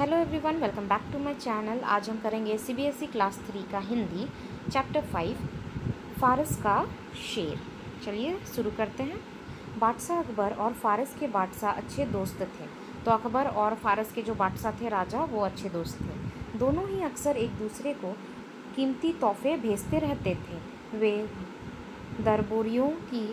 Hello everyone, welcome back to my channel. आज हम करेंगे सीबीएसई क्लास 3 का हिंदी चैप्टर 5 फारस का शेर। चलिए शुरू करते हैं। बादशाह अकबर और फारस के बादशाह अच्छे दोस्त थे। तो अकबर और फारस के जो बादशाह थे राजा, वो अच्छे दोस्त थे। दोनों ही अक्सर एक दूसरे को कीमती तोहफे भेजते रहते थे। वे दरबारियों की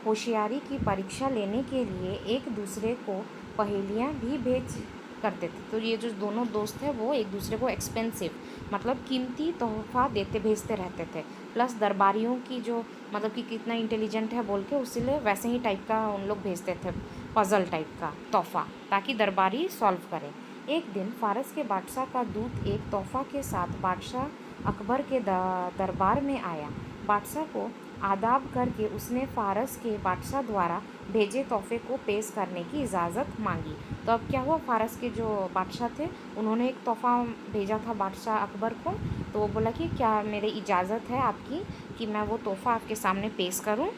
होशियारी की परीक्षा लेने के लिए एक दूसरे को पहेलियाँ भी भेज करते थे। तो ये जो दोनों दोस्त हैं वो एक दूसरे को एक्सपेंसिव मतलब कीमती तोहफा भेजते रहते थे। प्लस दरबारियों की जो मतलब कि कितना इंटेलिजेंट है बोल के उसीलिए वैसे ही टाइप का उन लोग भेजते थे, पज़ल टाइप का तोहफा, ताकि दरबारी सॉल्व करें। एक दिन फारस के बादशाह का दूत एक तोहफा के साथ बादशाह अकबर के दरबार में आया। बादशाह को आदाब करके उसने फारस के बादशाह द्वारा भेजे तोहफे को पेश करने की इजाज़त मांगी। तो अब क्या हुआ, फारस के जो बादशाह थे उन्होंने एक तोहफ़ा भेजा था बादशाह अकबर को। तो वो बोला कि क्या मेरी इजाज़त है आपकी कि मैं वो तोहफ़ा आपके सामने पेश करूं।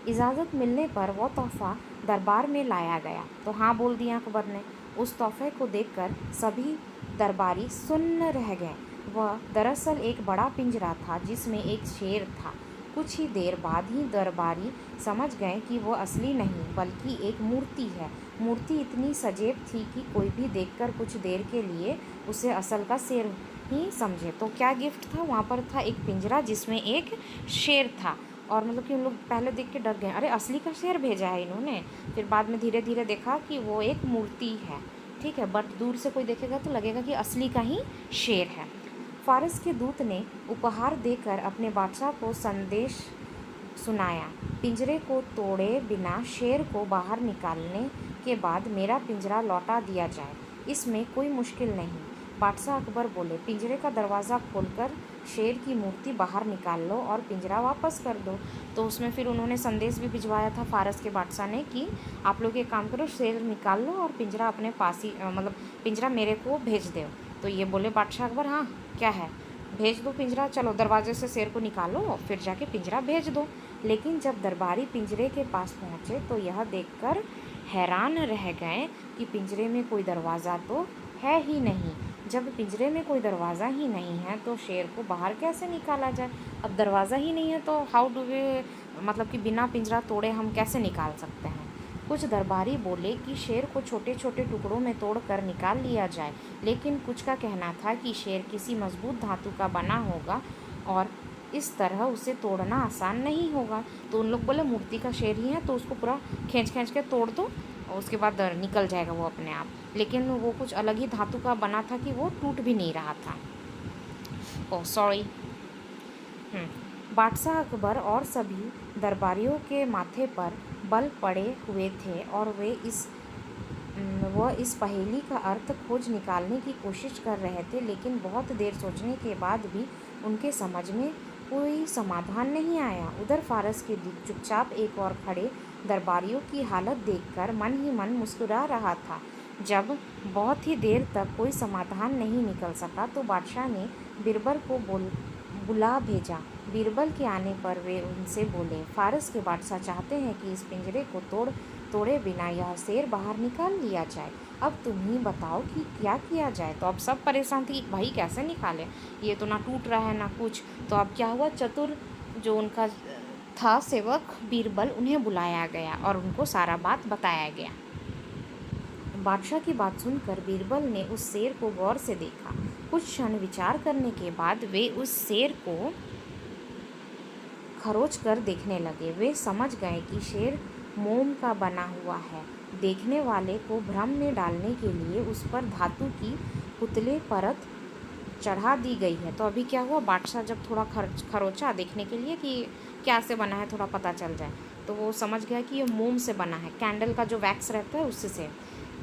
इजाज़त मिलने पर वो तोहफ़ा दरबार में लाया गया। तो हाँ बोल दिया अकबर ने। उस तोहफे को देखकर सभी दरबारी सुन्न रह गए। वह दरअसल एक बड़ा पिंजरा था जिसमें एक शेर था। कुछ ही देर बाद ही दरबारी समझ गए कि वो असली नहीं बल्कि एक मूर्ति है। मूर्ति इतनी सजेब थी कि कोई भी देखकर कुछ देर के लिए उसे असल का शेर ही समझे। तो क्या गिफ्ट था वहाँ पर? था एक पिंजरा जिसमें एक शेर था। और मतलब कि उन लोग पहले देख के डर गए, अरे असली का शेर भेजा है इन्होंने। फिर बाद में धीरे धीरे देखा कि वो एक मूर्ति है, ठीक है, बट दूर से कोई देखेगा तो लगेगा कि असली का ही शेर है। फारस के दूत ने उपहार देकर अपने बादशाह को संदेश सुनाया, पिंजरे को तोड़े बिना शेर को बाहर निकालने के बाद मेरा पिंजरा लौटा दिया जाए, इसमें कोई मुश्किल नहीं। बादशाह अकबर बोले, पिंजरे का दरवाज़ा खोलकर शेर की मूर्ति बाहर निकाल लो और पिंजरा वापस कर दो। तो उसमें फिर उन्होंने संदेश भी भिजवाया था फारस के बादशाह ने कि आप लोग एक काम करो, शेर निकाल लो और पिंजरा अपने पास ही मतलब पिंजरा मेरे को भेज दो। तो ये बोले बादशाह अकबर, हाँ क्या है, भेज दो पिंजरा, चलो दरवाजे से शेर को निकालो और फिर जाके पिंजरा भेज दो। लेकिन जब दरबारी पिंजरे के पास पहुँचे तो यह देखकर हैरान रह गए कि पिंजरे में कोई दरवाज़ा तो है ही नहीं। जब पिंजरे में कोई दरवाज़ा ही नहीं है तो शेर को बाहर कैसे निकाला जाए? अब दरवाज़ा ही नहीं है तो हाउ डू वे मतलब कि बिना पिंजरा तोड़े हम कैसे निकाल सकते हैं? कुछ दरबारी बोले कि शेर को छोटे छोटे टुकड़ों में तोड़कर निकाल लिया जाए, लेकिन कुछ का कहना था कि शेर किसी मजबूत धातु का बना होगा और इस तरह उसे तोड़ना आसान नहीं होगा। तो उन लोग बोले मूर्ति का शेर ही है तो उसको पूरा खींच खींच के तोड़ दो और उसके बाद निकल जाएगा वो अपने आप। लेकिन वो कुछ अलग ही धातु का बना था कि वो टूट भी नहीं रहा था। Oh sorry. बादशाह अकबर और सभी दरबारियों के माथे पर बल पड़े हुए थे और वह इस पहेली का अर्थ खोज निकालने की कोशिश कर रहे थे। लेकिन बहुत देर सोचने के बाद भी उनके समझ में कोई समाधान नहीं आया। उधर फारस के दूत चुपचाप एक और खड़े दरबारियों की हालत देखकर मन ही मन मुस्कुरा रहा था। जब बहुत ही देर तक कोई समाधान नहीं निकल सका तो बादशाह ने बीरबल को बुला भेजा। बीरबल के आने पर वे उनसे बोले, फारस के बादशाह चाहते हैं कि इस पिंजरे को तोड़े बिना यह शेर बाहर निकाल लिया जाए। अब तुम ही बताओ कि क्या किया जाए। तो अब सब परेशान थे कि भाई कैसे निकाले, ये तो ना टूट रहा है ना कुछ। तो अब क्या हुआ, चतुर जो उनका था सेवक बीरबल, उन्हें बुलाया गया और उनको सारा बात बताया गया। बादशाह की बात सुनकर बीरबल ने उस शेर को गौर से देखा। कुछ क्षण विचार करने के बाद वे उस शेर को खरोच कर देखने लगे। वे समझ गए कि शेर मोम का बना हुआ है। देखने वाले को भ्रम में डालने के लिए उस पर धातु की पुतले परत चढ़ा दी गई है। तो अभी क्या हुआ, बादशाह जब थोड़ा खरोचा देखने के लिए कि क्या से बना है, थोड़ा पता चल जाए, तो वो समझ गया कि ये मोम से बना है, कैंडल का जो वैक्स रहता है उससे।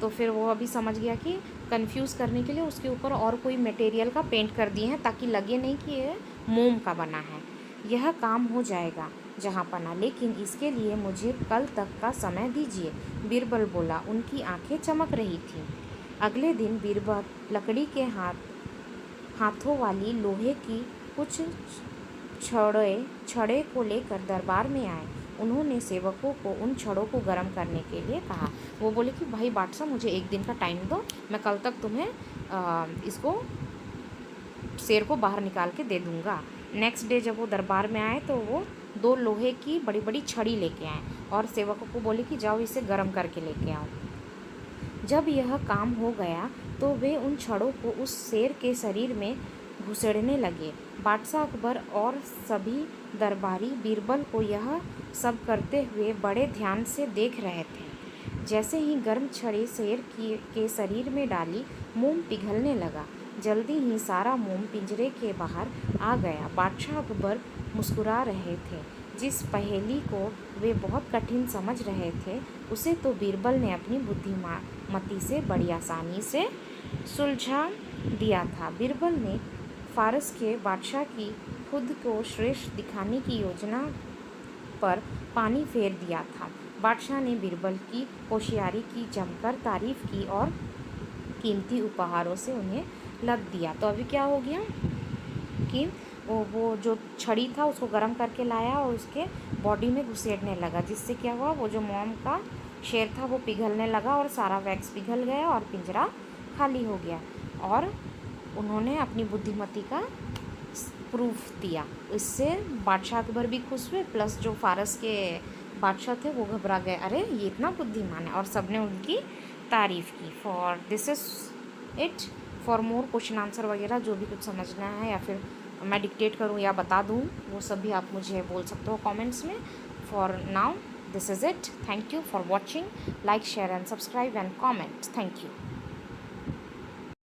तो फिर वो अभी समझ गया कि कंफ्यूज करने के लिए उसके ऊपर और कोई मटेरियल का पेंट कर दिए हैं ताकि लगे नहीं कि ये मोम का बना है। यह काम हो जाएगा जहाँ पना, लेकिन इसके लिए मुझे कल तक का समय दीजिए, बीरबल बोला। उनकी आंखें चमक रही थीं। अगले दिन बीरबल लकड़ी के हाथों वाली लोहे की कुछ छड़े को लेकर दरबार में आए। उन्होंने सेवकों को उन छड़ों को गर्म करने के लिए कहा। वो बोले कि भाई बादशाह मुझे 1 दिन का टाइम दो, मैं कल तक तुम्हें इसको शेर को बाहर निकाल के दे दूँगा। नेक्स्ट डे जब वो दरबार में आए तो वो 2 लोहे की बड़ी बड़ी छड़ी लेके आए और सेवकों को बोले कि जाओ इसे गर्म करके लेके आओ। जब यह काम हो गया तो वे उन छड़ों को उस शेर के शरीर में घुसेड़ने लगे। बादशाह अकबर और सभी दरबारी बीरबल को यह सब करते हुए बड़े ध्यान से देख रहे थे। जैसे ही गर्म छड़ी शेर के शरीर में डाली, मोम पिघलने लगा। जल्दी ही सारा मोम पिंजरे के बाहर आ गया। बादशाह अकबर मुस्कुरा रहे थे। जिस पहेली को वे बहुत कठिन समझ रहे थे, उसे तो बीरबल ने अपनी बुद्धिमती से बड़ी आसानी से सुलझा दिया था। बीरबल ने फारस के बादशाह की खुद को श्रेष्ठ दिखाने की योजना पर पानी फेर दिया था। बादशाह ने बीरबल की होशियारी की जमकर तारीफ की और कीमती उपहारों से उन्हें लद दिया। तो अभी क्या हो गया कि वो जो छड़ी था उसको गर्म करके लाया और उसके बॉडी में घुसेड़ने लगा, जिससे क्या हुआ, वो जो मोम का शेर था वो पिघलने लगा और सारा वैक्स पिघल गया और पिंजरा खाली हो गया। और उन्होंने अपनी बुद्धिमती का प्रूफ दिया। इससे बादशाह अकबर भी खुश हुए, प्लस जो फारस के बादशाह थे वो घबरा गए, अरे ये इतना बुद्धिमान है, और सबने उनकी तारीफ़ की। For this is it. For more question answer वगैरह जो भी कुछ समझना है या फिर मैं डिक्टेट करूँ या बता दूँ, वो सब भी आप मुझे बोल सकते हो कमेंट्स में। For now this is it. Thank you for watching. Like, share and subscribe and comment. Thank you.